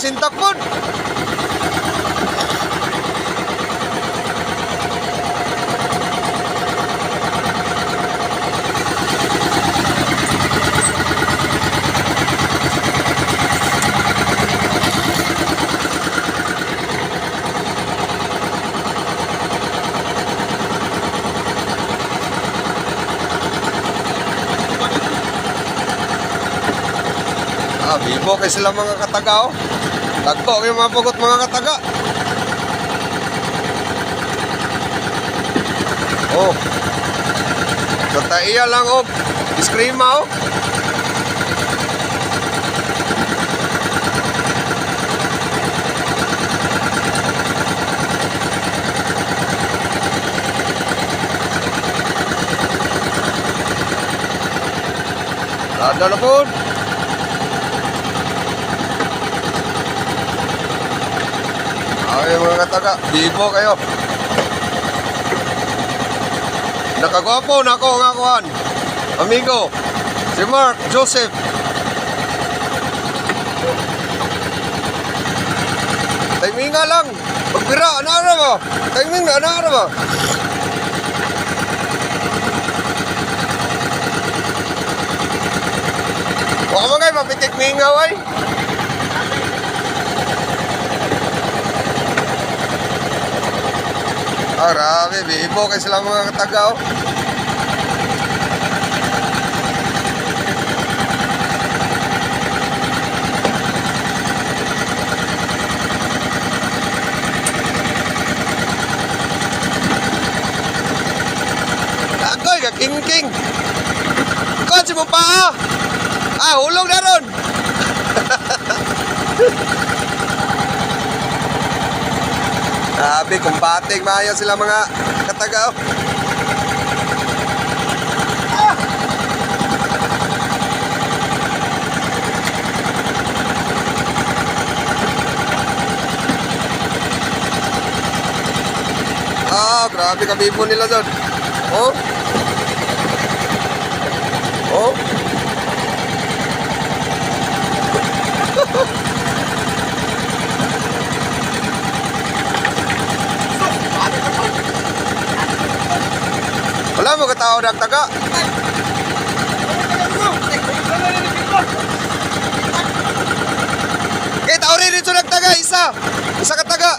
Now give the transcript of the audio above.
sintak po. Bibo kay sila mga kataga, oh. Dagko yung mga pugot mga kataga. Oh. Tataiya lang, oh. Iskrima, oh. Ada na po. Ay mga kataga, bibo kayo. Nakagwapo na ako nga kuhan. Amigo, si Mark Joseph. Timing nga lang. Pagbira, ano ba? Timing na, ano ba? Huwag mo kayo, mapitik mingaw ay. Grabe, bibo kayo sila mga kataga, oh. Agoy, kaking-king. Kotse mo pa, hulog na ron. Grabe, kumbating maayo sila mga kataga, oh. Grabe kabibo nila doon. Oh. Oh. Wala mo katao nagtaga. Eh, tao rin ito nagtaga, isa kataga.